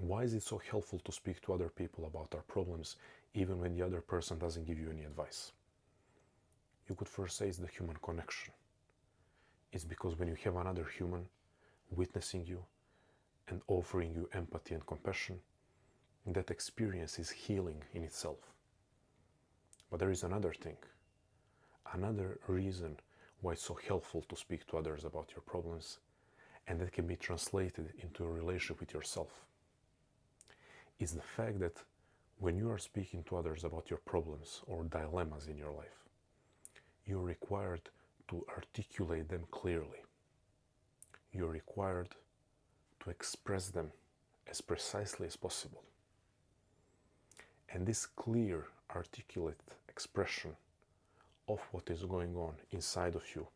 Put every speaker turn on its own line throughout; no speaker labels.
Why is it so helpful to speak to other people about our problems even when the other person doesn't give you any advice? You could first say it's the human connection. It's because when you have another human witnessing you and offering you empathy and compassion, that experience is healing in itself. But there is another thing, another reason why it's so helpful to speak to others about your problems, and that can be translated into a relationship with yourself, is the fact that when you are speaking to others about your problems or dilemmas in your life, you're required to articulate them clearly. You're required to express them as precisely as possible. And this clear, articulate expression of what is going on inside of you,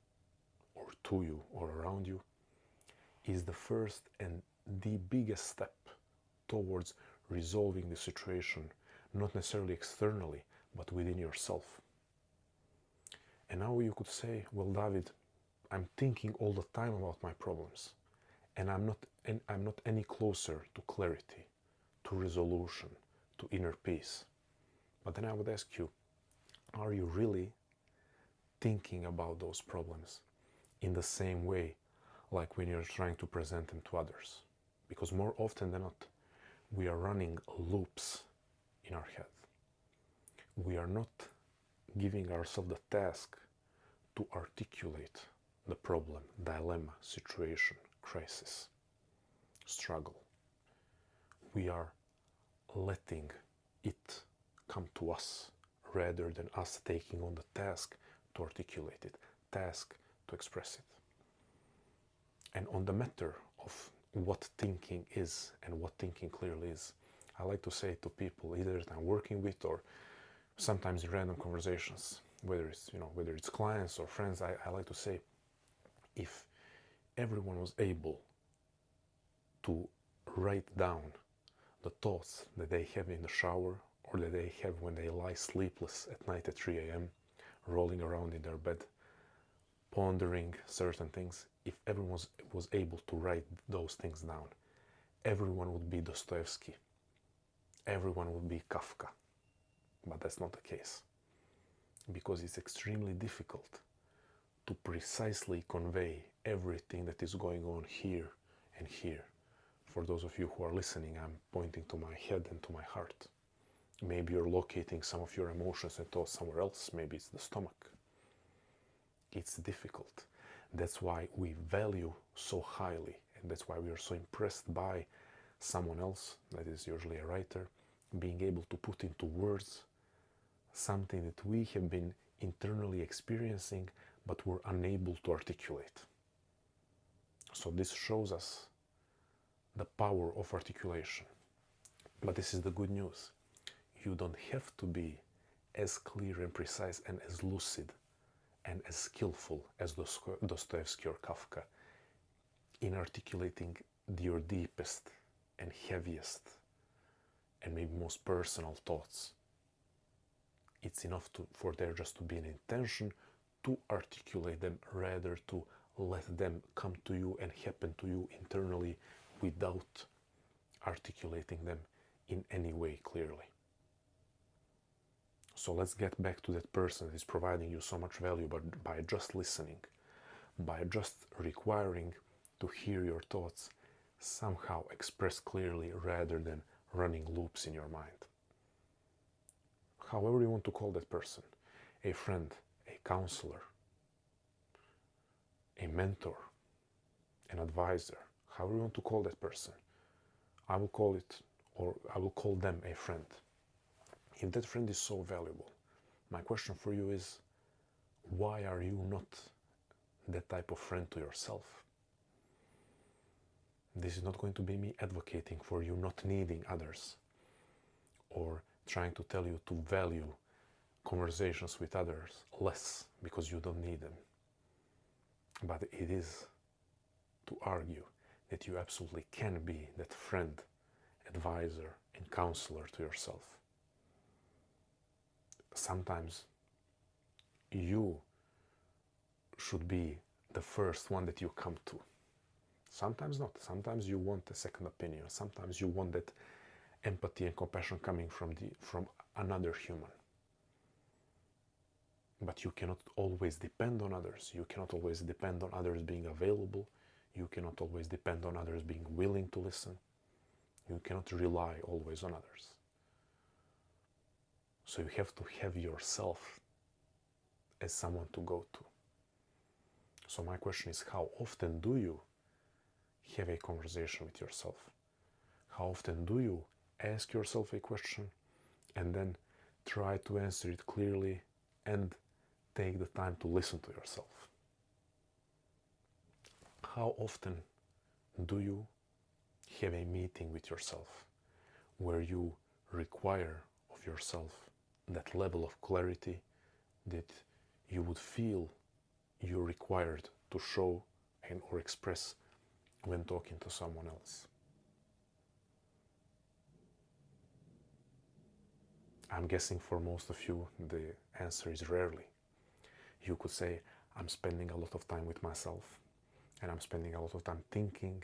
or to you, or around you, is the first and the biggest step towards resolving the situation, not necessarily externally, but within yourself. And now you could say, well, David, I'm thinking all the time about my problems, and I'm not any closer to clarity, to resolution, to inner peace. But then I would ask you, are you really thinking about those problems in the same way like when you're trying to present them to others? Because more often than not, we are running loops in our head. We are not giving ourselves the task to articulate the problem, dilemma, situation, crisis, struggle. We are letting it come to us rather than us taking on the task to articulate it, task to express it. And on the matter of what thinking is and what thinking clearly is, I like to say to people, either that I'm working with or sometimes in random conversations, whether it's clients or friends, I like to say, if everyone was able to write down the thoughts that they have in the shower or that they have when they lie sleepless at night at 3 a.m., rolling around in their bed, pondering certain things, if everyone was able to write those things down, everyone would be Dostoevsky, everyone would be Kafka. But that's not the case, because it's extremely difficult to precisely convey everything that is going on here and here. For those of you who are listening, I'm pointing to my head and to my heart. Maybe you're locating some of your emotions and thoughts somewhere else. Maybe it's the stomach. It's difficult. That's why we value so highly, and that's why we are so impressed by someone else, that is usually a writer, being able to put into words something that we have been internally experiencing but were unable to articulate. So this shows us the power of articulation. But this is the good news. You don't have to be as clear and precise and as lucid and as skillful as Dostoevsky or Kafka in articulating your deepest and heaviest and maybe most personal thoughts. It's enough for there just to be an intention to articulate them rather to let them come to you and happen to you internally without articulating them in any way clearly. So let's get back to that person that is providing you so much value, but by just listening, by just requiring to hear your thoughts somehow expressed clearly rather than running loops in your mind. However you want to call that person, a friend, a counselor, a mentor, an advisor, however you want to call that person, I will call them a friend. If that friend is so valuable, my question for you is, why are you not that type of friend to yourself? This is not going to be me advocating for you not needing others or trying to tell you to value conversations with others less because you don't need them. But it is to argue that you absolutely can be that friend, advisor, and counselor to yourself. Sometimes you should be the first one that you come to. Sometimes not. Sometimes you want a second opinion. Sometimes you want that empathy and compassion coming from another human. But you cannot always depend on others. You cannot always depend on others being available. You cannot always depend on others being willing to listen. You cannot rely always on others. So you have to have yourself as someone to go to. So my question is, how often do you have a conversation with yourself? How often do you ask yourself a question and then try to answer it clearly and take the time to listen to yourself? How often do you have a meeting with yourself where you require of yourself that level of clarity that you would feel you're required to show and or express when talking to someone else? I'm guessing for most of you the answer is rarely. You could say, I'm spending a lot of time with myself, and I'm spending a lot of time thinking,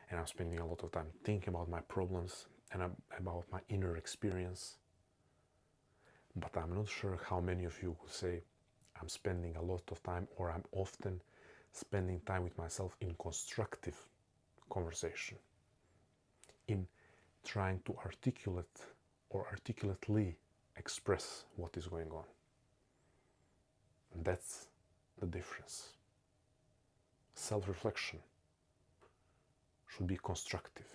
and I'm spending a lot of time thinking about my problems and about my inner experience. But I'm not sure how many of you could say, I'm spending a lot of time, or I'm often spending time with myself in constructive conversation, in trying to articulate or articulately express what is going on. And that's the difference. Self-reflection should be constructive,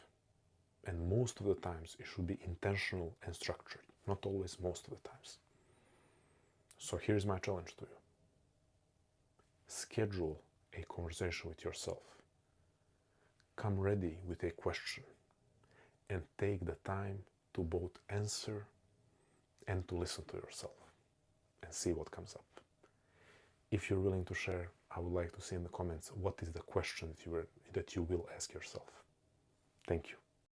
and most of the times it should be intentional and structured. Not always, most of the times. So here's my challenge to you. Schedule a conversation with yourself. Come ready with a question and take the time to both answer and to listen to yourself and see what comes up. If you're willing to share, I would like to see in the comments what is the question that you will ask yourself. Thank you.